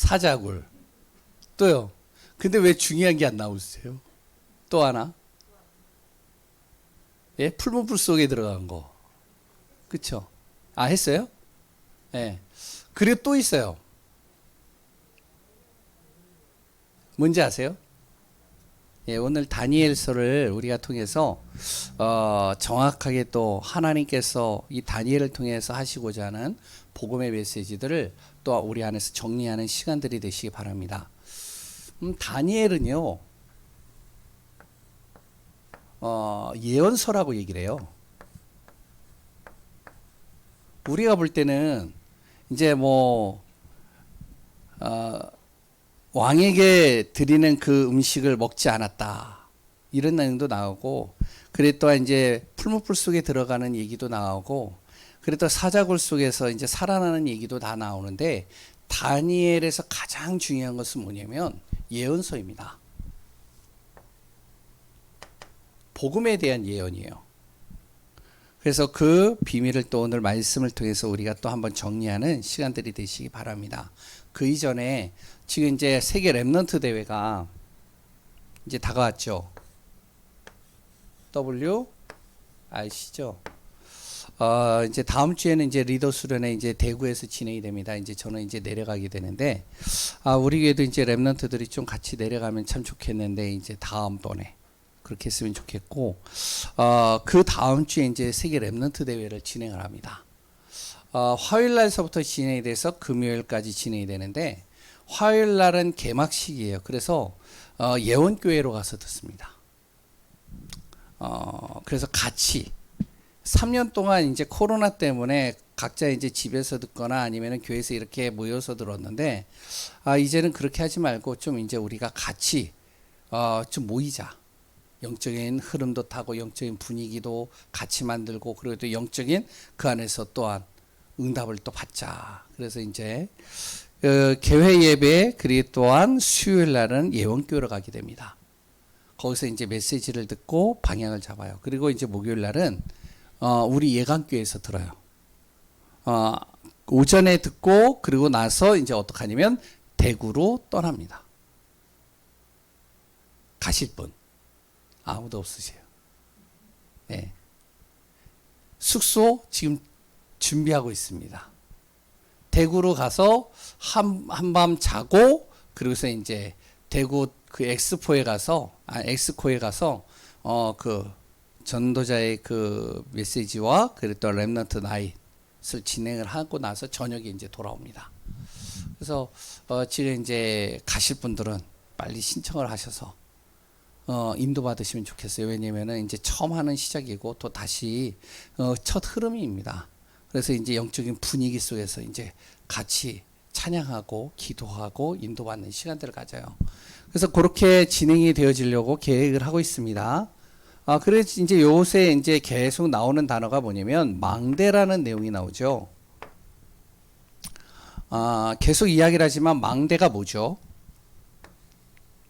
사자굴. 또요. 근데 왜 중요한 게 안 나오세요? 또 하나. 예? 풀무불 속에 들어간 거. 그쵸? 아, 했어요? 예. 그리고 또 있어요. 뭔지 아세요? 예, 오늘 다니엘서를 우리가 통해서 정확하게 또 하나님께서 이 다니엘을 통해서 하시고자 하는 복음의 메시지들을 또 우리 안에서 정리하는 시간들이 되시기 바랍니다. 다니엘은요, 예언서라고 얘기를 해요. 우리가 볼 때는 이제 왕에게 드리는 그 음식을 먹지 않았다, 이런 내용도 나오고, 그래 또한 이제 풀무불 속에 들어가는 얘기도 나오고, 그래 또 사자굴 속에서 이제 살아나는 얘기도 다 나오는데, 다니엘에서 가장 중요한 것은 뭐냐면 예언서입니다. 복음에 대한 예언이에요. 그래서 그 비밀을 또 오늘 말씀을 통해서 우리가 또 한번 정리하는 시간들이 되시기 바랍니다. 그 이전에 지금 이제 세계 랩넌트 대회가 이제 다가왔죠. W 아시죠? 이제 다음 주에는 이제 리더 수련회 이제 대구에서 진행이 됩니다. 이제 저는 이제 내려가게 되는데, 우리 교회도 이제 랩넌트들이 좀 같이 내려가면 참 좋겠는데, 이제 다음번에 그렇게 했으면 좋겠고, 그 다음 주에 이제 세계 랩넌트 대회를 진행을 합니다. 화요일 날서부터 진행이 돼서 금요일까지 진행이 되는데, 화요일 날은 개막식이에요. 그래서 예원교회로 가서 듣습니다. 그래서 같이 3년 동안 이제 코로나 때문에 각자 이제 집에서 듣거나 아니면은 교회에서 이렇게 모여서 들었는데, 이제는 그렇게 하지 말고 좀 이제 우리가 같이 좀 모이자. 영적인 흐름도 타고 영적인 분위기도 같이 만들고, 그리고 또 영적인 그 안에서 또한 응답을 또 받자. 그래서 이제 개회 예배, 그리고 또한 수요일 날은 예원교회로 가게 됩니다. 거기서 이제 메시지를 듣고 방향을 잡아요. 그리고 이제 목요일 날은 우리 예강교회에서 들어요. 오전에 듣고 그리고 나서 이제 어떻게 하냐면 대구로 떠납니다. 가실 분 아무도 없으세요. 네. 숙소 지금 준비하고 있습니다. 대구로 가서 한밤 자고, 그리고서 이제 대구 그 엑스코에 가서 그 전도자의 그 메시지와 그리고 또 렘넌트 나잇을 진행을 하고 나서 저녁에 이제 돌아옵니다. 그래서 지금 이제 가실 분들은 빨리 신청을 하셔서 인도 받으시면 좋겠어요. 왜냐면은 이제 처음 하는 시작이고 또 다시 첫 흐름입니다. 그래서 이제 영적인 분위기 속에서 이제 같이 찬양하고 기도하고 인도받는 시간들을 가져요. 그래서 그렇게 진행이 되어지려고 계획을 하고 있습니다. 그래서 이제 요새 이제 계속 나오는 단어가 뭐냐면 망대라는 내용이 나오죠. 계속 이야기를 하지만 망대가 뭐죠?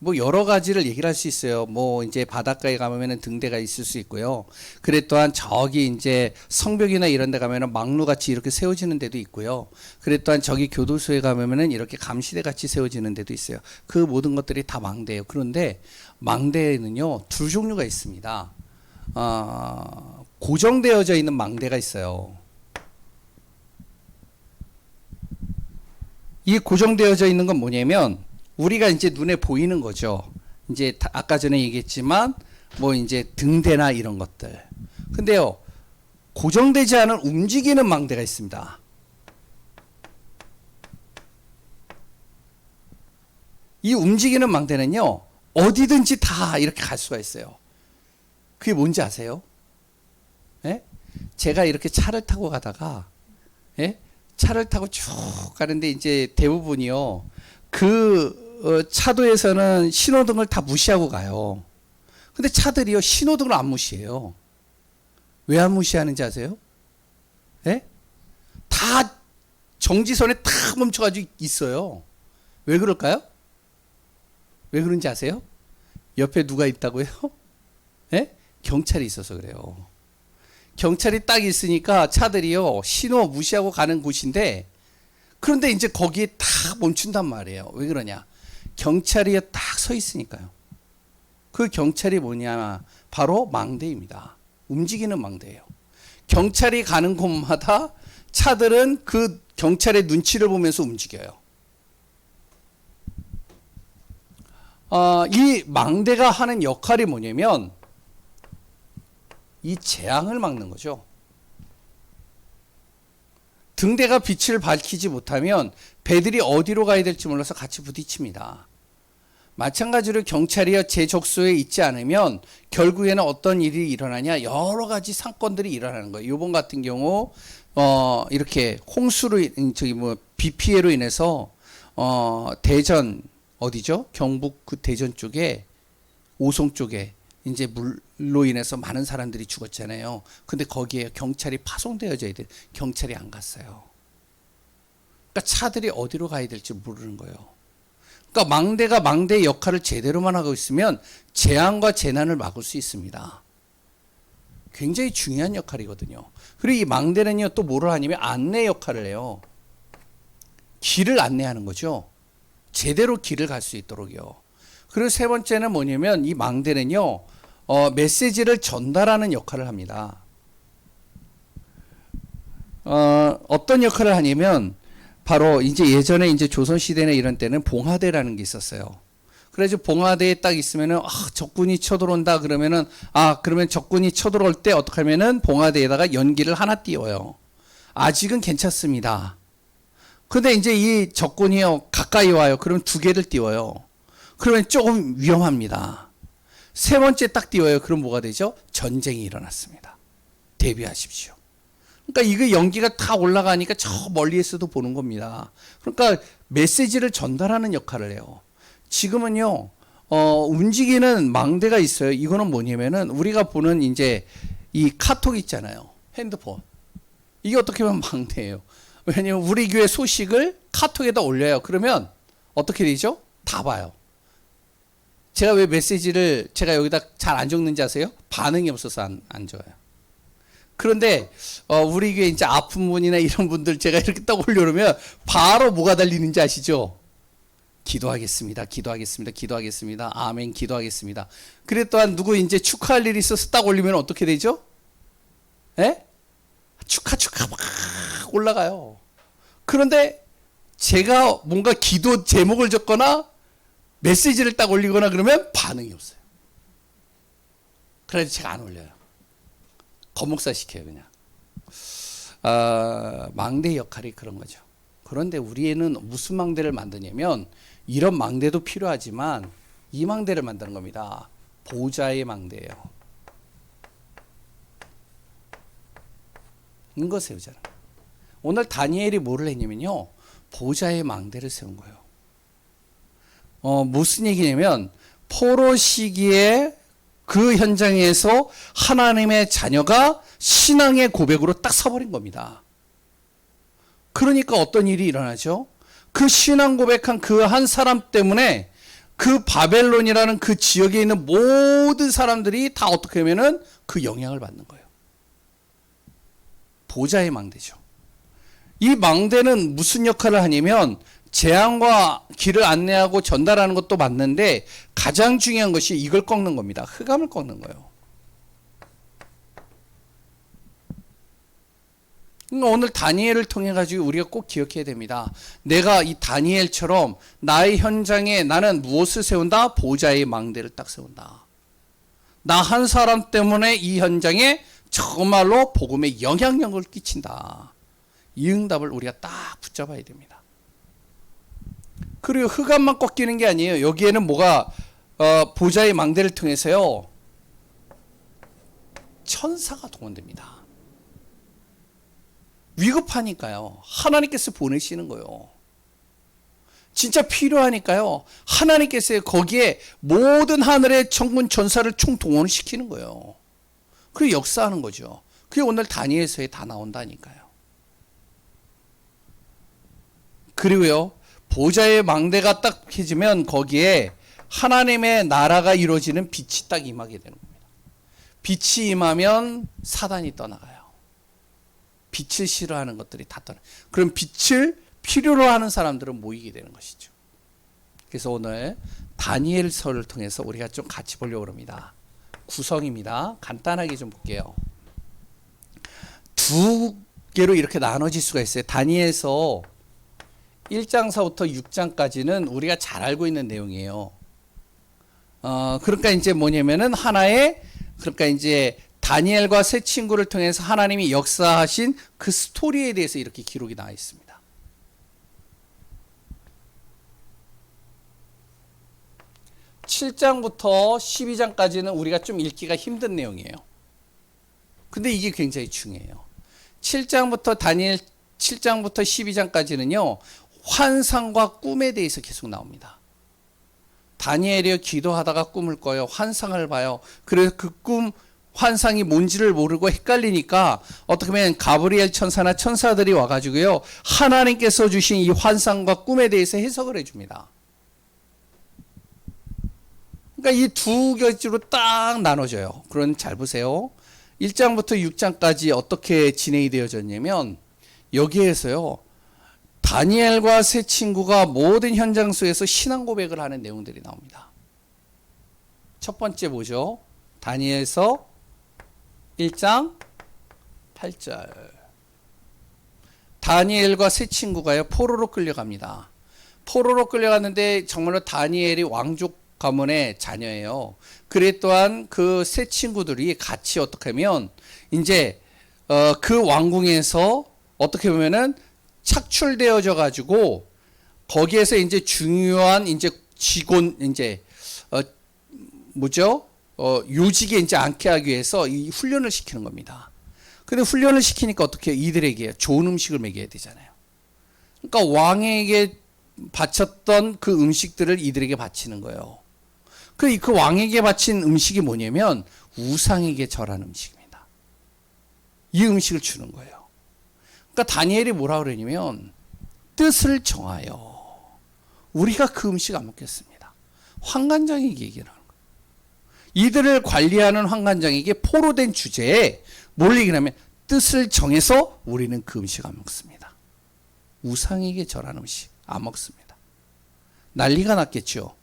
뭐 여러 가지를 얘기를 할 수 있어요. 뭐 이제 바닷가에 가면은 등대가 있을 수 있고요. 그래 또한 저기 이제 성벽이나 이런 데 가면은 망루 같이 이렇게 세워지는 데도 있고요. 그래 또한 저기 교도소에 가면은 이렇게 감시대 같이 세워지는 데도 있어요. 그 모든 것들이 다 망대예요. 그런데 망대에는요, 두 종류가 있습니다. 고정되어져 있는 망대가 있어요. 이 고정되어져 있는 건 뭐냐면 우리가 이제 눈에 보이는 거죠. 이제 아까 전에 얘기했지만 뭐 이제 등대나 이런 것들. 근데요, 고정되지 않은 움직이는 망대가 있습니다. 이 움직이는 망대는요, 어디든지 다 이렇게 갈 수가 있어요. 그게 뭔지 아세요? 예? 제가 이렇게 차를 타고 가다가, 예? 차를 타고 쭉 가는데 이제 대부분이요, 그 차도에서는 신호등을 다 무시하고 가요. 근데 차들이요, 신호등을 안 무시해요. 왜 안 무시하는지 아세요? 예? 다 정지선에 다 멈춰가지고 있어요. 왜 그럴까요? 왜 그런지 아세요? 옆에 누가 있다고요? 예? 경찰이 있어서 그래요. 경찰이 딱 있으니까 차들이요, 신호 무시하고 가는 곳인데, 그런데 이제 거기에 딱 멈춘단 말이에요. 왜 그러냐? 경찰이 딱 서 있으니까요. 그 경찰이 뭐냐? 바로 망대입니다. 움직이는 망대예요. 경찰이 가는 곳마다 차들은 그 경찰의 눈치를 보면서 움직여요. 이 망대가 하는 역할이 뭐냐면 이 재앙을 막는 거죠. 등대가 빛을 밝히지 못하면 배들이 어디로 가야 될지 몰라서 같이 부딪힙니다. 마찬가지로 경찰이 제 적소에 있지 않으면 결국에는 어떤 일이 일어나냐, 여러 가지 사건들이 일어나는 거예요. 이번 같은 경우 이렇게 홍수로 비 피해로 인해서 대전 어디죠? 경북 그 대전 쪽에 오송 쪽에 이제 물로 인해서 많은 사람들이 죽었잖아요. 근데 거기에 경찰이 파송되어져야 돼. 경찰이 안 갔어요. 그러니까 차들이 어디로 가야 될지 모르는 거예요. 그러니까 망대가 망대의 역할을 제대로만 하고 있으면 재앙과 재난을 막을 수 있습니다. 굉장히 중요한 역할이거든요. 그리고 이 망대는요, 또 뭐를 하냐면 안내 역할을 해요. 길을 안내하는 거죠. 제대로 길을 갈 수 있도록요. 그리고 세 번째는 뭐냐면 이 망대는요, 메시지를 전달하는 역할을 합니다. 어떤 역할을 하냐면 바로 이제 예전에 이제 조선시대나 이런 때는 봉화대라는 게 있었어요. 그래서 봉화대에 딱 있으면은 적군이 쳐들어온다 그러면은 그러면 적군이 쳐들어올 때 어떻게 하면은 봉화대에다가 연기를 하나 띄워요. 아직은 괜찮습니다. 근데 이제 이 적군이요 가까이 와요. 그러면 두 개를 띄워요. 그러면 조금 위험합니다. 세 번째 딱 띄워요. 그럼 뭐가 되죠? 전쟁이 일어났습니다. 대비하십시오. 그러니까 이거 연기가 다 올라가니까 저 멀리에서도 보는 겁니다. 그러니까 메시지를 전달하는 역할을 해요. 지금은요, 움직이는 망대가 있어요. 이거는 뭐냐면은 우리가 보는 이제 이 카톡 있잖아요. 핸드폰. 이게 어떻게 보면 망대예요. 왜냐면 우리 교회 소식을 카톡에다 올려요. 그러면 어떻게 되죠? 다 봐요. 제가 왜 메시지를 제가 여기다 잘 안 적는지 아세요? 반응이 없어서 안 적어요. 그런데 우리 교회 이제 아픈 분이나 이런 분들 제가 이렇게 딱 올려놓으면 바로 뭐가 달리는지 아시죠? 기도하겠습니다. 기도하겠습니다. 기도하겠습니다. 아멘. 기도하겠습니다. 그래 또한 누구 이제 축하할 일이 있어서 딱 올리면 어떻게 되죠? 예? 축하 막 올라가요. 그런데 제가 뭔가 기도 제목을 적거나 메시지를 딱 올리거나 그러면 반응이 없어요. 그래서 제가 안 올려요. 거목사 시켜요 그냥. 망대 역할이 그런 거죠. 그런데 우리는 무슨 망대를 만드냐면 이런 망대도 필요하지만 이 망대를 만드는 겁니다. 보좌의 망대예요. 이거 세우잖아. 오늘 다니엘이 뭐를 했냐면요. 보좌의 망대를 세운 거예요. 무슨 얘기냐면 포로 시기에 그 현장에서 하나님의 자녀가 신앙의 고백으로 딱 서버린 겁니다. 그러니까 어떤 일이 일어나죠? 그 신앙 고백한 그 한 사람 때문에 그 바벨론이라는 그 지역에 있는 모든 사람들이 다 어떻게 하면은 그 영향을 받는 거예요. 보좌의 망대죠. 이 망대는 무슨 역할을 하냐면 재앙과 길을 안내하고 전달하는 것도 맞는데 가장 중요한 것이 이걸 꺾는 겁니다. 흑암을 꺾는 거예요. 그러니까 오늘 다니엘을 통해 가지고 우리가 꼭 기억해야 됩니다. 내가 이 다니엘처럼 나의 현장에 나는 무엇을 세운다? 보좌의 망대를 딱 세운다. 나 한 사람 때문에 이 현장에 정말로 복음의 영향력을 끼친다. 이 응답을 우리가 딱 붙잡아야 됩니다. 그리고 흑암만 꺾이는 게 아니에요. 여기에는 뭐가 보좌의 망대를 통해서요. 천사가 동원됩니다. 위급하니까요. 하나님께서 보내시는 거예요. 진짜 필요하니까요. 하나님께서 거기에 모든 하늘의 천군 천사를 총동원시키는 거예요. 그게 역사하는 거죠. 그게 오늘 다니엘서에 다 나온다니까요. 그리고요. 보좌의 망대가 딱 켜지면 거기에 하나님의 나라가 이루어지는 빛이 딱 임하게 되는 겁니다. 빛이 임하면 사단이 떠나가요. 빛을 싫어하는 것들이 다 떠나요. 그럼 빛을 필요로 하는 사람들은 모이게 되는 것이죠. 그래서 오늘 다니엘서를 통해서 우리가 좀 같이 보려고 합니다. 구성입니다. 간단하게 좀 볼게요. 두 개로 이렇게 나눠질 수가 있어요. 다니엘서 1장서부터 6장까지는 우리가 잘 알고 있는 내용이에요. 그러니까 이제 뭐냐면은 하나의, 그러니까 이제 다니엘과 세 친구를 통해서 하나님이 역사하신 그 스토리에 대해서 이렇게 기록이 나와 있습니다. 7장부터 12장까지는 우리가 좀 읽기가 힘든 내용이에요. 근데 이게 굉장히 중요해요. 7장부터 12장까지는요, 환상과 꿈에 대해서 계속 나옵니다. 다니엘이요, 기도하다가 꿈을 꿔요. 환상을 봐요. 그래서 그 꿈, 환상이 뭔지를 모르고 헷갈리니까 어떻게 보면 가브리엘 천사나 천사들이 와가지고요, 하나님께서 주신 이 환상과 꿈에 대해서 해석을 해줍니다. 그러니까 이 두 가지로 딱 나눠져요. 그럼 잘 보세요. 1장부터 6장까지 어떻게 진행이 되어졌냐면, 여기에서요, 다니엘과 세 친구가 모든 현장 속에서 신앙 고백을 하는 내용들이 나옵니다. 첫 번째 뭐죠? 다니엘서 1장 8절. 다니엘과 세 친구가요, 포로로 끌려갑니다. 포로로 끌려갔는데 정말로 다니엘이 왕족 가문의 자녀예요. 그래 또한 그 세 친구들이 같이 어떻게 하면 이제 그 왕궁에서 어떻게 보면은 착출되어져 가지고 거기에서 이제 중요한 이제 직원 이제 뭐죠? 요직에 이제 않게 하기 위해서 이 훈련을 시키는 겁니다. 근데 훈련을 시키니까 어떻게 해요? 이들에게 좋은 음식을 먹여야 되잖아요. 그러니까 왕에게 바쳤던 그 음식들을 이들에게 바치는 거예요. 그 왕에게 바친 음식이 뭐냐면 우상에게 절한 음식입니다. 이 음식을 주는 거예요. 그러니까 다니엘이 뭐라 그러냐면 뜻을 정하여 우리가 그 음식 안 먹겠습니다. 환관장에게 얘기를 하는 거예요. 이들을 관리하는 환관장에게 포로된 주제에 뭘 얘기하냐면 뜻을 정해서 우리는 그 음식 안 먹습니다. 우상에게 절한 음식 안 먹습니다. 난리가 났겠죠.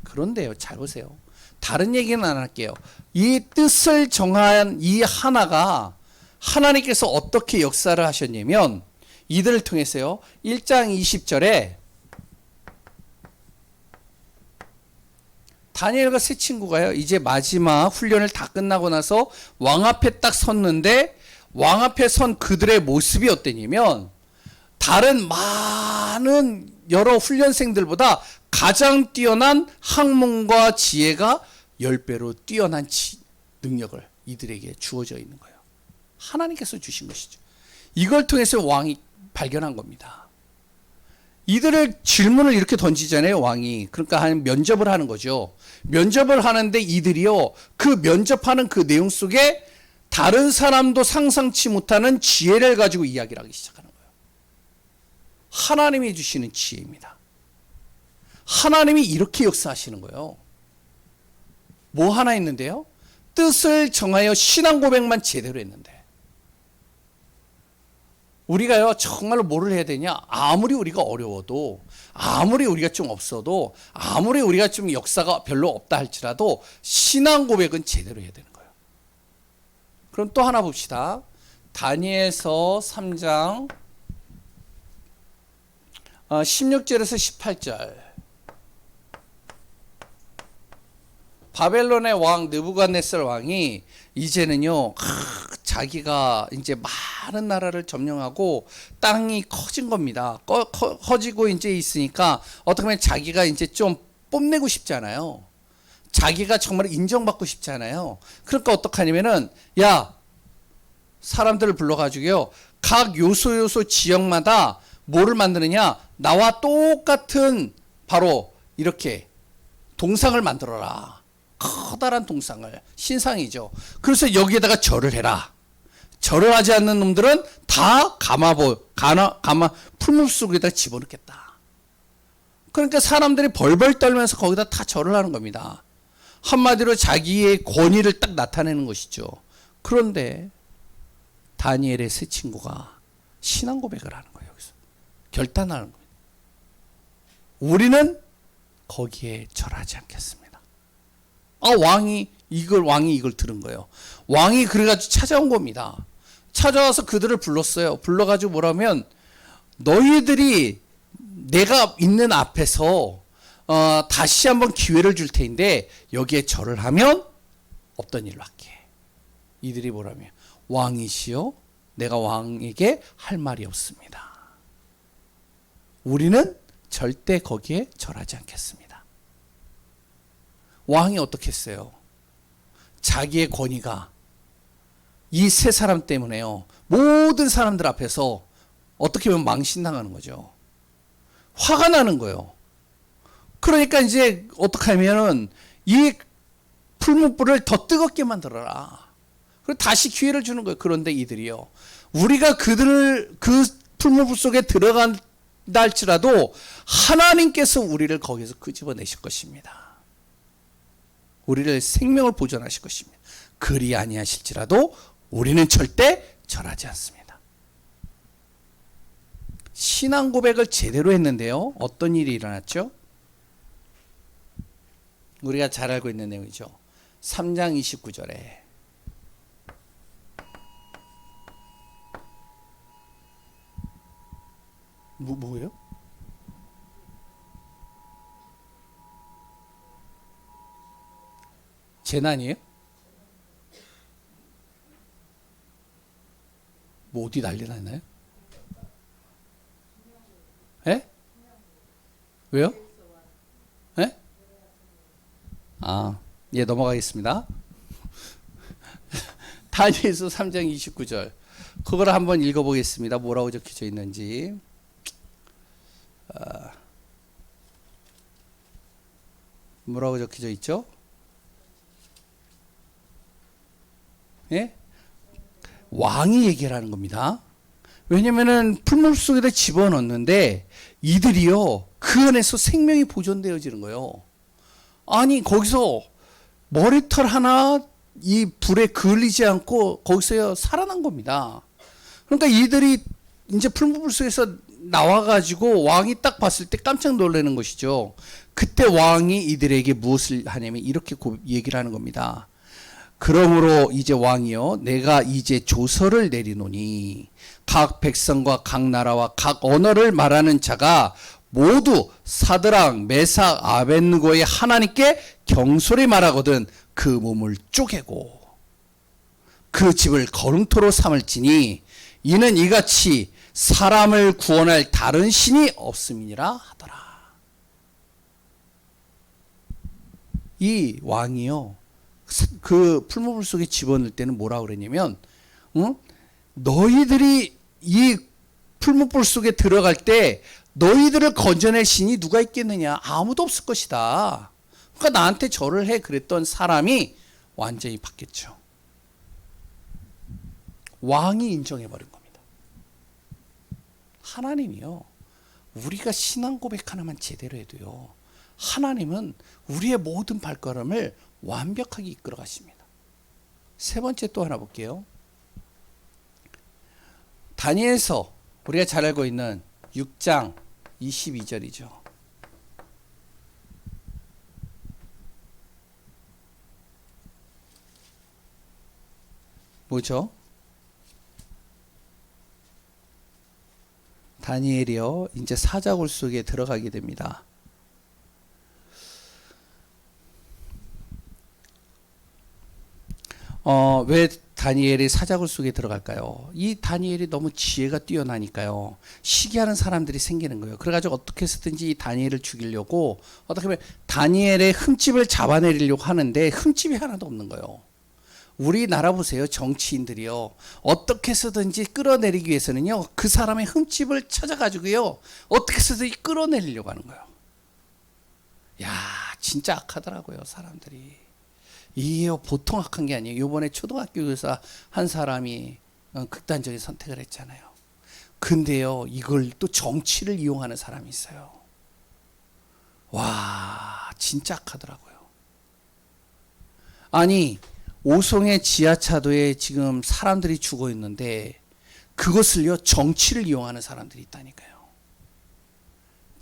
그런데요, 잘 보세요. 다른 얘기는 안 할게요. 이 뜻을 정한 이 하나가 하나님께서 어떻게 역사를 하셨냐면 이들을 통해서요, 1장 20절에 다니엘과 세 친구가요, 이제 마지막 훈련을 다 끝나고 나서 왕 앞에 딱 섰는데 왕 앞에 선 그들의 모습이 어땠냐면 다른 많은 여러 훈련생들보다 가장 뛰어난 학문과 지혜가 10배로 뛰어난 능력을 이들에게 주어져 있는 거예요. 하나님께서 주신 것이죠. 이걸 통해서 왕이 발견한 겁니다. 이들을 질문을 이렇게 던지잖아요, 왕이. 그러니까 면접을 하는 거죠. 면접을 하는데 이들이요, 그 면접하는 그 내용 속에 다른 사람도 상상치 못하는 지혜를 가지고 이야기를 하기 시작하는 거예요. 하나님이 주시는 지혜입니다. 하나님이 이렇게 역사하시는 거예요. 뭐 하나 했는데요? 뜻을 정하여 신앙 고백만 제대로 했는데 우리가요 정말로 뭐를 해야 되냐? 아무리 우리가 어려워도, 아무리 우리가 좀 없어도, 아무리 우리가 좀 역사가 별로 없다 할지라도 신앙 고백은 제대로 해야 되는 거예요. 그럼 또 하나 봅시다. 다니엘서 3장 16절에서 18절. 바벨론의 왕 느부갓네살 왕이 이제는요, 자기가 이제 많은 나라를 점령하고 땅이 커진 겁니다. 커지고 이제 있으니까 어떻게 보면 자기가 이제 좀 뽐내고 싶잖아요. 자기가 정말 인정받고 싶잖아요. 그러니까 어떡하냐면은, 야, 사람들을 불러가지고요, 각 요소 지역마다 뭐를 만드느냐? 나와 똑같은 바로 이렇게 동상을 만들어라. 커다란 동상을, 신상이죠. 그래서 여기에다가 절을 해라. 절을 하지 않는 놈들은 다 가마 풀물 속에다 집어넣겠다. 그러니까 사람들이 벌벌 떨면서 거기다 다 절을 하는 겁니다. 한마디로 자기의 권위를 딱 나타내는 것이죠. 그런데 다니엘의 세 친구가 신앙 고백을 하는 거예요. 여기서 결단하는 겁니다. 우리는 거기에 절하지 않겠습니다. 왕이 이걸 들은 거예요. 왕이 그래가지고 찾아온 겁니다. 찾아와서 그들을 불렀어요. 불러가지고 뭐라면, 너희들이 내가 있는 앞에서 다시 한번 기회를 줄 테인데 여기에 절을 하면 없던 일로 할게. 이들이 뭐라며, 왕이시여 내가 왕에게 할 말이 없습니다. 우리는 절대 거기에 절하지 않겠습니다. 왕이 어떻게 했어요? 자기의 권위가 이 세 사람 때문에요, 모든 사람들 앞에서 어떻게 보면 망신당하는 거죠. 화가 나는 거예요. 그러니까 이제 어떻게 하면은 이 풀무불을 더 뜨겁게 만들어라. 그리고 다시 기회를 주는 거예요. 그런데 이들이요, 우리가 그 풀무불 속에 들어간다 할지라도 하나님께서 우리를 거기서 끄집어내실 것입니다. 우리를 생명을 보존하실 것입니다. 그리 아니하실지라도 우리는 절대 절하지 않습니다. 신앙 고백을 제대로 했는데요, 어떤 일이 일어났죠? 우리가 잘 알고 있는 내용이죠. 3장 29절에 뭐예요? 재난이에요? 뭐 어디 난리 났나요? 예? 왜요? 예? 예, 넘어가겠습니다. 다니엘서 3장 29절. 그걸 한번 읽어보겠습니다. 뭐라고 적혀져 있는지. 뭐라고 적혀져 있죠? 예? 왕이 얘기를 하는 겁니다. 왜냐면은 풀물 속에다 집어넣는데 이들이요, 그 안에서 생명이 보존되어지는 거예요. 아니, 거기서 머리털 하나 이 불에 그을리지 않고 거기서 살아난 겁니다. 그러니까 이들이 이제 풀물 속에서 나와가지고 왕이 딱 봤을 때 깜짝 놀라는 것이죠. 그때 왕이 이들에게 무엇을 하냐면 이렇게 얘기를 하는 겁니다. 그러므로 이제 왕이여, 내가 이제 조서를 내리노니 각 백성과 각 나라와 각 언어를 말하는 자가 모두 사드락, 메삭, 아벳느고의 하나님께 경솔히 말하거든 그 몸을 쪼개고 그 집을 거름토로 삼을지니 이는 이같이 사람을 구원할 다른 신이 없음이니라 하더라. 이 왕이요, 그 풀무불 속에 집어넣을 때는 뭐라 그랬냐면, 너희들이 이 풀무불 속에 들어갈 때 너희들을 건져낼 신이 누가 있겠느냐? 아무도 없을 것이다. 그러니까 나한테 절을 해 그랬던 사람이 완전히 바뀌었죠. 왕이 인정해버린 겁니다. 하나님이요, 우리가 신앙 고백 하나만 제대로 해도요, 하나님은 우리의 모든 발걸음을 완벽하게 이끌어 가십니다. 세 번째 또 하나 볼게요. 다니엘서 우리가 잘 알고 있는 6장 22절이죠. 뭐죠? 다니엘이요, 이제 사자굴 속에 들어가게 됩니다. 왜 다니엘이 사자굴 속에 들어갈까요? 이 다니엘이 너무 지혜가 뛰어나니까요, 시기하는 사람들이 생기는 거예요. 그래가지고 어떻게 해서든지 이 다니엘을 죽이려고, 어떻게 보면 다니엘의 흠집을 잡아내리려고 하는데 흠집이 하나도 없는 거예요. 우리나라 보세요. 정치인들이요, 어떻게 해서든지 끌어내리기 위해서는요, 그 사람의 흠집을 찾아가지고요, 어떻게 해서든지 끌어내리려고 하는 거예요. 야, 진짜 악하더라고요, 사람들이. 이게 보통 악한 게 아니에요. 이번에 초등학교 교사 한 사람이 극단적인 선택을 했잖아요. 근데요, 이걸 또 정치를 이용하는 사람이 있어요. 와, 진짜 악하더라고요. 아니, 오송의 지하차도에 지금 사람들이 죽어 있는데 그것을요, 정치를 이용하는 사람들이 있다니까요.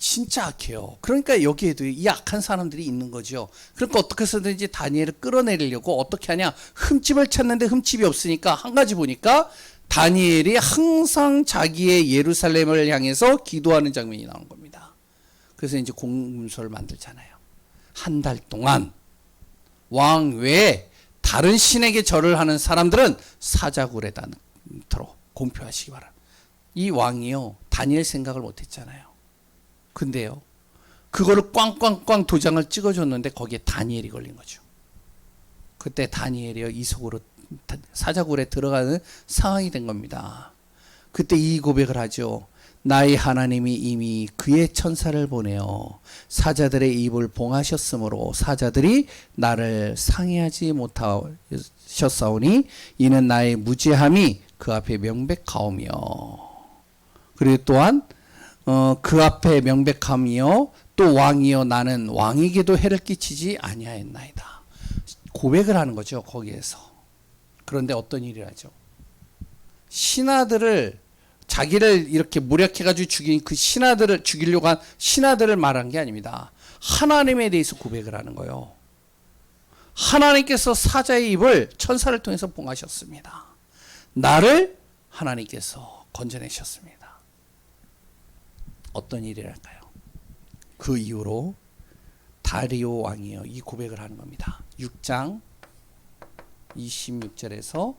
진짜 악해요. 그러니까 여기에도 이 악한 사람들이 있는 거죠. 그러니까 어떻게 해서든지 다니엘을 끌어내리려고 어떻게 하냐. 흠집을 찾는데 흠집이 없으니까 한 가지 보니까 다니엘이 항상 자기의 예루살렘을 향해서 기도하는 장면이 나오는 겁니다. 그래서 이제 공문서를 만들잖아요. 한 달 동안 왕 외에 다른 신에게 절을 하는 사람들은 사자굴에다 넣도록 공표하시기 바랍니다. 이 왕이요, 다니엘 생각을 못했잖아요. 근데요, 그거를 꽝꽝꽝 도장을 찍어줬는데 거기에 다니엘이 걸린 거죠. 그때 다니엘이요, 이 속으로 사자굴에 들어가는 상황이 된 겁니다. 그때 이 고백을 하죠. 나의 하나님이 이미 그의 천사를 보내어 사자들의 입을 봉하셨으므로 사자들이 나를 상해하지 못하셨사오니 이는 나의 무죄함이 그 앞에 명백하오며, 그리고 또한 그 앞에 명백함이요 또 왕이요 나는 왕에게도 해를 끼치지 아니하였나이다. 고백을 하는 거죠, 거기에서. 그런데 어떤 일을 하죠? 신하들을, 자기를 이렇게 모략해가지고 죽인 그 신하들을 죽이려고 한 신하들을 말한 게 아닙니다. 하나님에 대해서 고백을 하는 거예요. 하나님께서 사자의 입을 천사를 통해서 봉하셨습니다. 나를 하나님께서 건져내셨습니다. 어떤 일이랄까요? 그 이후로 다리오 왕이요, 이 고백을 하는 겁니다. 6장 26절에서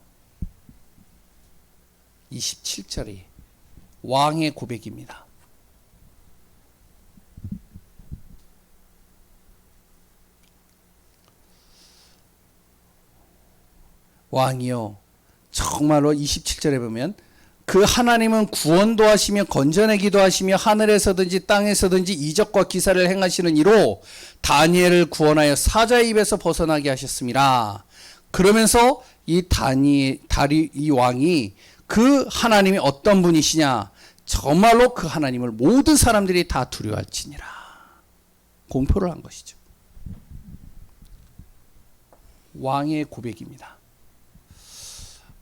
27절이 왕의 고백입니다. 왕이요, 정말로 27절에 보면 그 하나님은 구원도 하시며 건져내기도 하시며 하늘에서든지 땅에서든지 이적과 기사를 행하시는 이로 다니엘을 구원하여 사자의 입에서 벗어나게 하셨습니다. 그러면서 이 이 왕이 그 하나님이 어떤 분이시냐, 정말로 그 하나님을 모든 사람들이 다 두려워할지니라 공표를 한 것이죠. 왕의 고백입니다.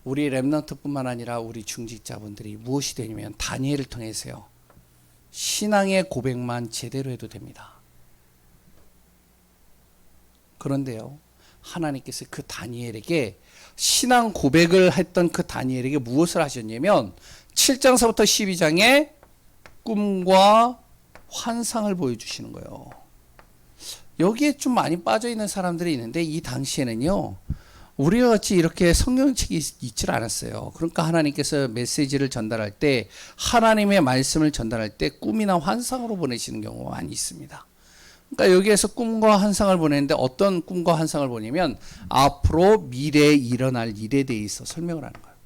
우리 렘넌트뿐만 아니라 우리 중직자분들이 무엇이 되냐면 다니엘을 통해서요, 신앙의 고백만 제대로 해도 됩니다. 그런데요, 하나님께서 그 다니엘에게 신앙 고백을 했던 그 다니엘에게 무엇을 하셨냐면 7장서부터 12장에 꿈과 환상을 보여주시는 거예요. 여기에 좀 많이 빠져 있는 사람들이 있는데 이 당시에는요, 우리와 같이 이렇게 성경책이 있질 않았어요. 그러니까 하나님께서 메시지를 전달할 때, 하나님의 말씀을 전달할 때 꿈이나 환상으로 보내시는 경우가 많이 있습니다. 그러니까 여기에서 꿈과 환상을 보내는데 어떤 꿈과 환상을 보냐면 앞으로 미래에 일어날 일에 대해서 설명을 하는 거예요.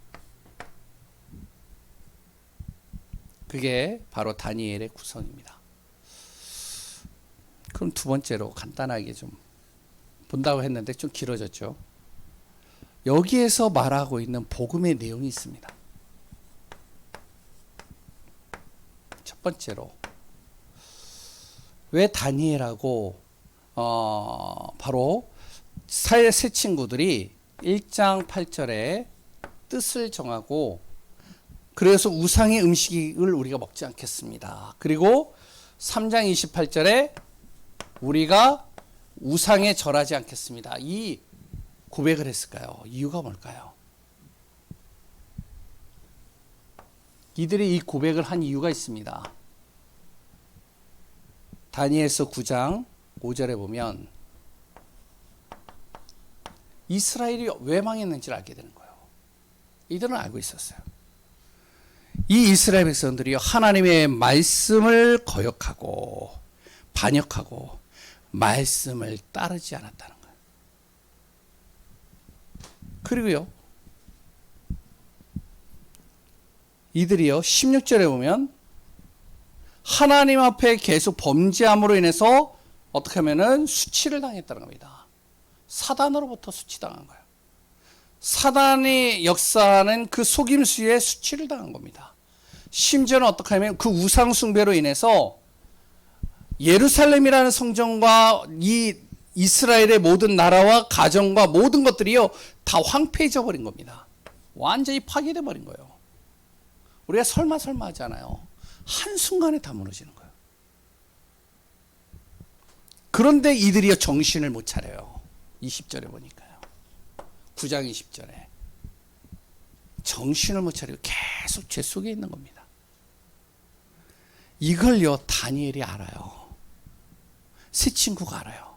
그게 바로 다니엘의 구성입니다. 그럼 두 번째로 간단하게 좀 본다고 했는데 좀 길어졌죠. 여기에서 말하고 있는 복음의 내용이 있습니다. 첫 번째로 왜 다니엘하고 바로 새 친구들이 1장 8절에 뜻을 정하고, 그래서 우상의 음식을 우리가 먹지 않겠습니다. 그리고 3장 28절에 우리가 우상에 절하지 않겠습니다. 이 고백을 했을까요? 이유가 뭘까요? 이들이 이 고백을 한 이유가 있습니다. 다니엘서 9장 5절에 보면 이스라엘이 왜 망했는지를 알게 되는 거예요. 이들은 알고 있었어요. 이 이스라엘 백성들이 하나님의 말씀을 거역하고 반역하고 말씀을 따르지 않았다는 거예요. 그리고요, 이들이요 16절에 보면 하나님 앞에 계속 범죄함으로 인해서 어떻게 하면은 수치를 당했다는 겁니다. 사단으로부터 수치당한 거예요. 사단이 역사하는 그 속임수에 수치를 당한 겁니다. 심지어는 어떻게 하면 그 우상 숭배로 인해서 예루살렘이라는 성전과 이 이스라엘의 모든 나라와 가정과 모든 것들이요 다 황폐해져 버린 겁니다. 완전히 파괴돼 버린 거예요. 우리가 설마 하잖아요. 한순간에 다 무너지는 거예요. 그런데 이들이요 정신을 못 차려요. 20절에 보니까요. 9장 20절에 정신을 못 차리고 계속 죄 속에 있는 겁니다. 이걸요 다니엘이 알아요. 세 친구가 알아요.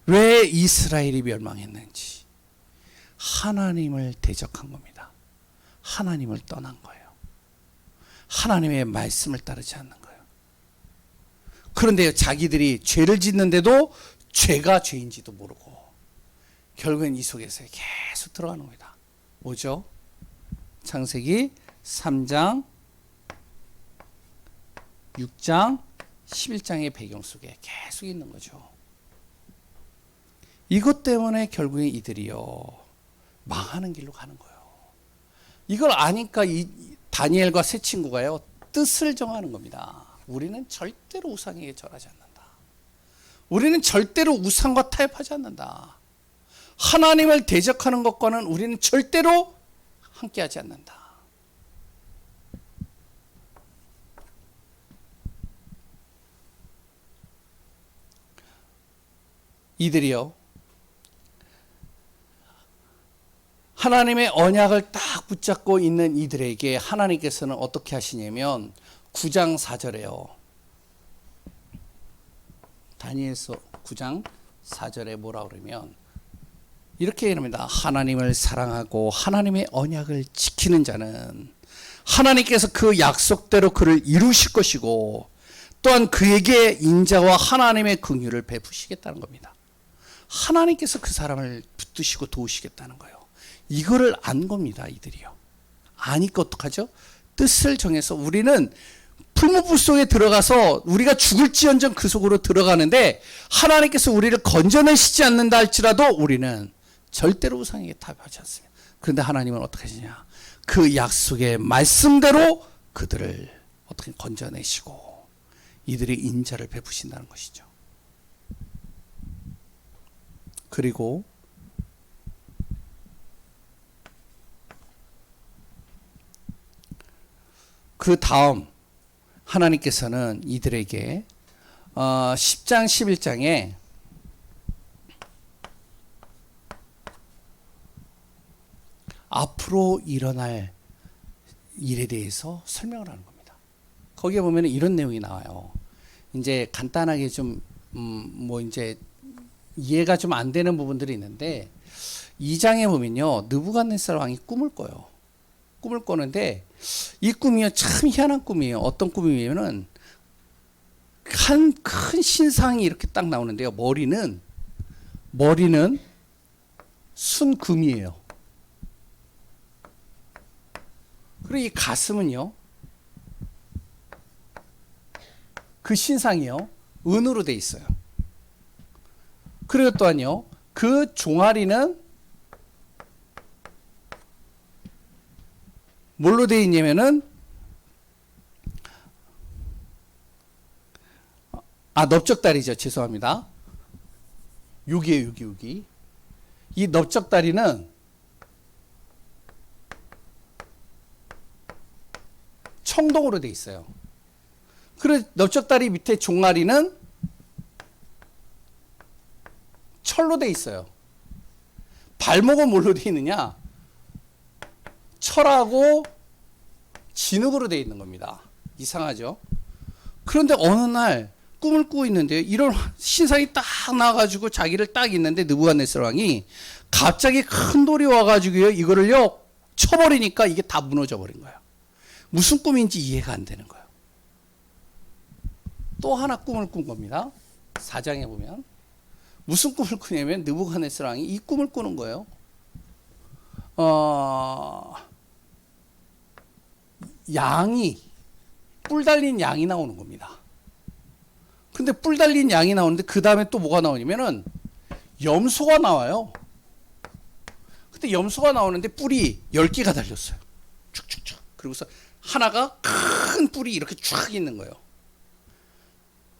왜 이스라엘이 멸망했는지. 하나님을 대적한 겁니다. 하나님을 떠난 거예요. 하나님의 말씀을 따르지 않는 거예요. 그런데 자기들이 죄를 짓는데도 죄가 죄인지도 모르고 결국엔 이 속에서 계속 들어가는 겁니다. 뭐죠? 창세기 3장, 6장, 11장의 배경 속에 계속 있는 거죠. 이것 때문에 결국에 이들이요 망하는 길로 가는 거예요. 이걸 아니까 이 다니엘과 세 친구가요 뜻을 정하는 겁니다. 우리는 절대로 우상에게 절하지 않는다. 우리는 절대로 우상과 타협하지 않는다. 하나님을 대적하는 것과는 우리는 절대로 함께하지 않는다. 이들이요 하나님의 언약을 딱 붙잡고 있는 이들에게 하나님께서는 어떻게 하시냐면 9장 4절에요. 다니엘서 9장 4절에 뭐라 그러면 이렇게 얘기합니다. 하나님을 사랑하고 하나님의 언약을 지키는 자는 하나님께서 그 약속대로 그를 이루실 것이고 또한 그에게 인자와 하나님의 긍휼을 베푸시겠다는 겁니다. 하나님께서 그 사람을 붙드시고 도우시겠다는 거예요. 이거를 안 겁니다. 이들이요. 아니까 어떡하죠? 뜻을 정해서 우리는 풀무불 속에 들어가서 우리가 죽을지언정 그 속으로 들어가는데 하나님께서 우리를 건져내시지 않는다 할지라도 우리는 절대로 우상에게 타협하지 않습니다. 그런데 하나님은 어떻게 하시냐? 그 약속의 말씀대로 그들을 어떻게 건져내시고 이들의 인자를 베푸신다는 것이죠. 그리고 그 다음 하나님께서는 이들에게 10장 11장에 앞으로 일어날 일에 대해서 설명을 하는 겁니다. 거기에 보면 이런 내용이 나와요. 이제 간단하게 좀 이제 이해가 좀 안 되는 부분들이 있는데 2장에 보면요 느부갓네살 왕이 꿈을 꿔요. 꿈을 꿔는데 이 꿈이요 참 희한한 꿈이에요. 어떤 꿈이냐면은 한 큰 신상이 이렇게 딱 나오는데요. 머리는 순금이에요. 그리고 이 가슴은요 그 신상이요 은으로 돼 있어요. 그리고 또한요 그 종아리는 뭘로 되어 있냐면은 넓적다리죠. 죄송합니다. 여기에요. 여기. 이 넓적다리는 청동으로 되어 있어요. 그리고 넓적다리 밑에 종아리는 철로 되어 있어요. 발목은 뭘로 되어 있느냐? 철하고 진흙으로 되어 있는 겁니다. 이상하죠? 그런데 어느 날 꿈을 꾸고 있는데요. 이런 신상이 딱 나와가지고 자기를 딱 있는데 느부갓네살 왕이 갑자기 큰 돌이 와가지고요. 이거를요 쳐버리니까 이게 다 무너져 버린 거예요. 무슨 꿈인지 이해가 안 되는 거예요. 또 하나 꿈을 꾼 겁니다. 4장에 보면 무슨 꿈을 꾸냐면 느부갓네살 왕이 이 꿈을 꾸는 거예요. 뿔 달린 양이 나오는 겁니다. 근데 뿔 달린 양이 나오는데 그 다음에 또 뭐가 나오냐면은 염소가 나와요. 근데 염소가 나오는데 뿔이 10개가 달렸어요. 축축축. 그리고서 하나가 큰 뿔이 이렇게 쫙 있는 거예요.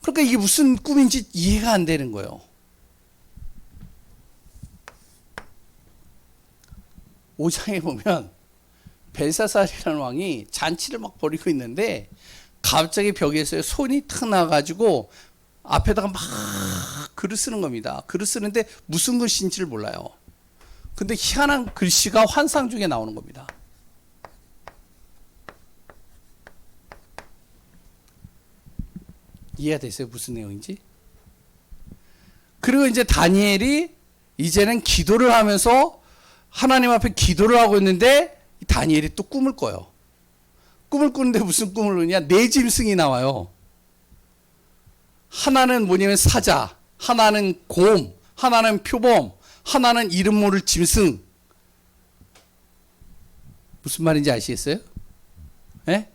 그러니까 이게 무슨 꿈인지 이해가 안 되는 거예요. 5장에 보면 벨사살이라는 왕이 잔치를 막 벌이고 있는데 갑자기 벽에서 손이 탁 나가지고 앞에다가 막 글을 쓰는 겁니다. 글을 쓰는데 무슨 글씨인지를 몰라요. 근데 희한한 글씨가 환상 중에 나오는 겁니다. 이해가 되세요? 무슨 내용인지? 그리고 이제 다니엘이 이제는 기도를 하면서 하나님 앞에 기도를 하고 있는데 다니엘이 또 꿈을 꿔요. 꿈을 꾸는데 무슨 꿈을 꾸냐? 네 짐승이 나와요. 하나는 뭐냐면 사자, 하나는 곰, 하나는 표범, 하나는 이름 모를 짐승. 무슨 말인지 아시겠어요? 예?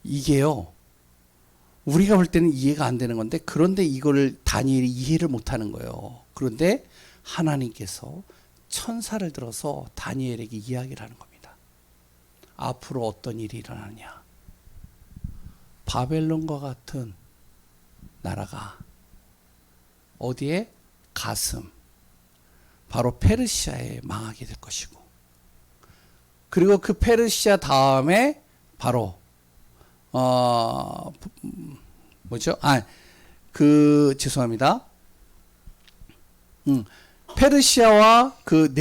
이게요, 우리가 볼 때는 이해가 안 되는 건데, 그런데 이거를 다니엘이 이해를 못 하는 거예요. 그런데 하나님께서 천사를 들어서 다니엘에게 이야기를 하는 겁니다. 앞으로 어떤 일이 일어나느냐. 바벨론과 같은 나라가 어디에? 가슴, 바로 페르시아에 망하게 될 것이고, 그리고 그 페르시아 다음에 바로 뭐죠? 죄송합니다. 페르시아와 그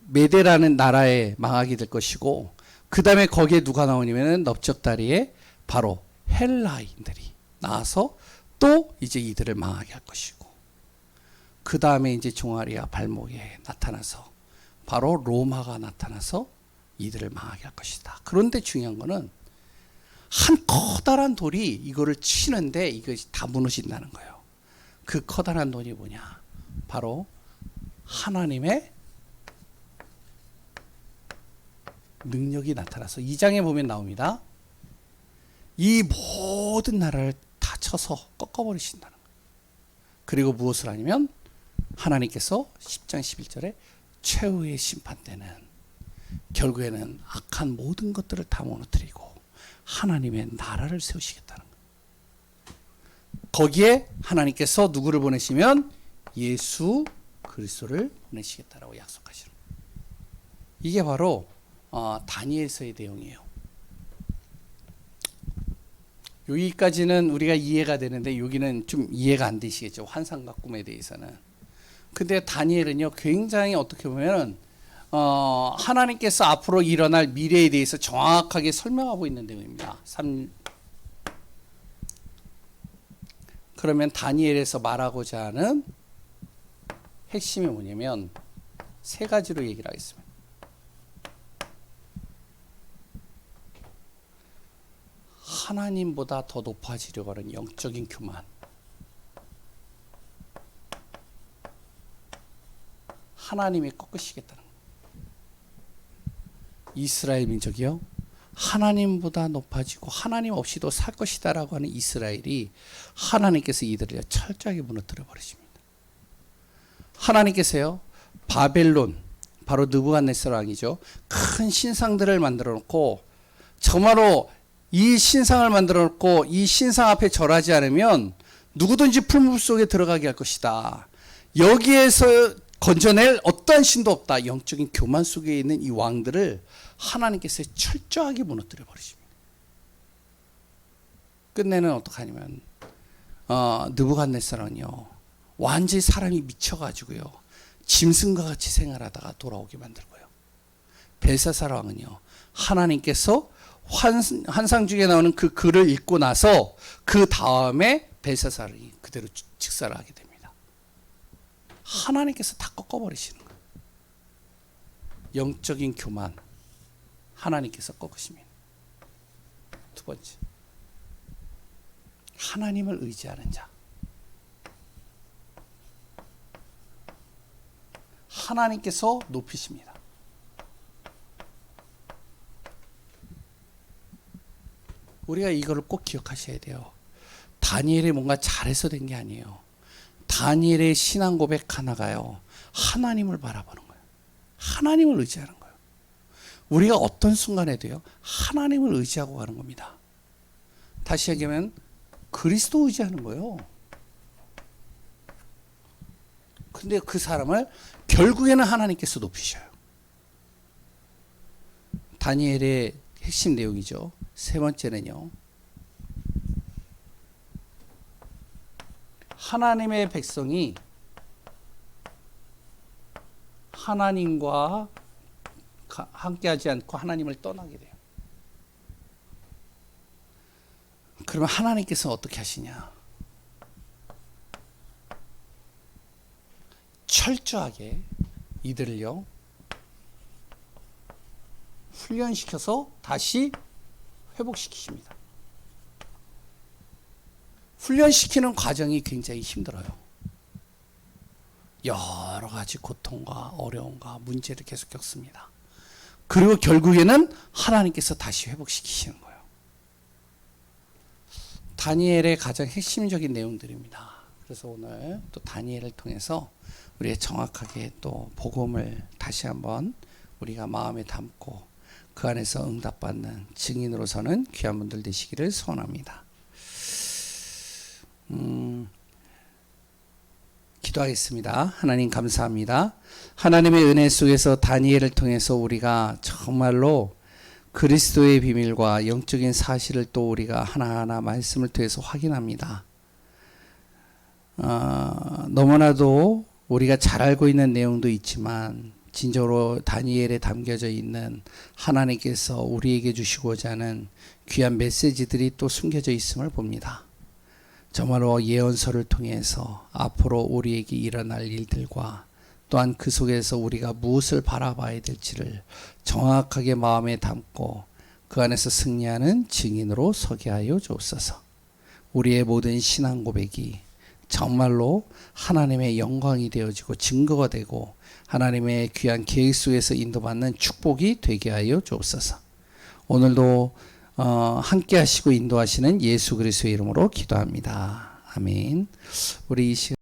메데라는 나라에 망하게 될 것이고, 그 다음에 거기에 누가 나오냐면은 넓적다리에 바로 헬라인들이 나와서 또 이제 이들을 망하게 할 것이고, 그 다음에 이제 종아리와 발목에 나타나서 바로 로마가 나타나서 이들을 망하게 할 것이다. 그런데 중요한 거는 한 커다란 돌이 이거를 치는데 이것이 다 무너진다는 거예요. 그 커다란 돌이 뭐냐? 바로 하나님의 능력이 나타나서 2장에 보면 나옵니다. 이 모든 나라를 다 쳐서 꺾어버리신다는 거예요. 그리고 무엇을 하냐면 하나님께서 10장 11절에 최후의 심판 때는 결국에는 악한 모든 것들을 다 무너뜨리고 하나님의 나라를 세우시겠다는 거예요. 거기에 하나님께서 누구를 보내시면 예수 그리스도를 보내시겠다라고 약속하시는 거예요. 이게 바로 다니엘서의 내용이에요. 여기까지는 우리가 이해가 되는데 여기는 좀 이해가 안 되시겠죠. 환상과 꿈에 대해서는. 근데 다니엘은요, 굉장히 어떻게 보면 하나님께서 앞으로 일어날 미래에 대해서 정확하게 설명하고 있는 내용입니다. 그러면 다니엘에서 말하고자 하는 핵심이 뭐냐면 세 가지로 얘기를 하겠습니다. 하나님보다 더 높아지려고 하는 영적인 교만. 하나님이 꺾으시겠다는 거예요. 이스라엘 민족이요, 하나님보다 높아지고 하나님 없이도 살 것이다라고 하는 이스라엘이 하나님께서 이들을 철저하게 무너뜨려 버리십니다. 하나님께서요, 바벨론, 바로 느부갓네살 왕이죠, 큰 신상들을 만들어 놓고, 정말로 이 신상을 만들어 놓고 이 신상 앞에 절하지 않으면 누구든지 풀물 속에 들어가게 할 것이다. 여기에서 건져낼 어떠한 신도 없다. 영적인 교만 속에 있는 이 왕들을 하나님께서 철저하게 무너뜨려 버리십니다. 끝내는 어떡하냐면 느부갓네살은요, 완전히 사람이 미쳐가지고요, 짐승과 같이 생활하다가 돌아오게 만들고요. 벨사살 왕은요, 하나님께서 환상 중에 나오는 그 글을 읽고 나서 그 다음에 벨사살이 그대로 직사를 하게 됩니다. 하나님께서 다 꺾어버리시는 거예요. 영적인 교만, 하나님께서 꺾으십니다. 두 번째, 하나님을 의지하는 자. 하나님께서 높이십니다. 우리가 이거를 꼭 기억하셔야 돼요. 다니엘이 뭔가 잘해서 된 게 아니에요. 다니엘의 신앙 고백 하나가요, 하나님을 바라보는 거예요. 하나님을 의지하는 거예요. 우리가 어떤 순간에도요, 하나님을 의지하고 가는 겁니다. 다시 얘기하면 그리스도 의지하는 거예요. 근데 그 사람을 결국에는 하나님께서 높이셔요. 다니엘의 핵심 내용이죠. 세 번째는요, 하나님의 백성이 하나님과 함께하지 않고 하나님을 떠나게 돼요. 그러면 하나님께서 어떻게 하시냐? 철저하게 이들을요 훈련시켜서 다시 회복시키십니다. 훈련시키는 과정이 굉장히 힘들어요. 여러 가지 고통과 어려움과 문제를 계속 겪습니다. 그리고 결국에는 하나님께서 다시 회복시키시는 거예요. 다니엘의 가장 핵심적인 내용들입니다. 그래서 오늘 또 다니엘을 통해서 우리의 정확하게 또 복음을 다시 한번 우리가 마음에 담고 그 안에서 응답받는 증인으로서는 귀한 분들 되시기를 소원합니다. 기도하겠습니다. 하나님 감사합니다. 하나님의 은혜 속에서 다니엘을 통해서 우리가 정말로 그리스도의 비밀과 영적인 사실을 또 우리가 하나하나 말씀을 통해서 확인합니다. 너무나도 우리가 잘 알고 있는 내용도 있지만 진정으로 다니엘에 담겨져 있는 하나님께서 우리에게 주시고자 하는 귀한 메시지들이 또 숨겨져 있음을 봅니다. 정말로 예언서를 통해서 앞으로 우리에게 일어날 일들과 또한 그 속에서 우리가 무엇을 바라봐야 될지를 정확하게 마음에 담고 그 안에서 승리하는 증인으로 서게 하여 주옵소서. 우리의 모든 신앙 고백이 정말로 하나님의 영광이 되어지고 증거가 되고 하나님의 귀한 계획 속에서 인도받는 축복이 되게 하여 주옵소서. 오늘도 함께 하시고 인도하시는 예수 그리스도의 이름으로 기도합니다. 아멘. 우리 이 시간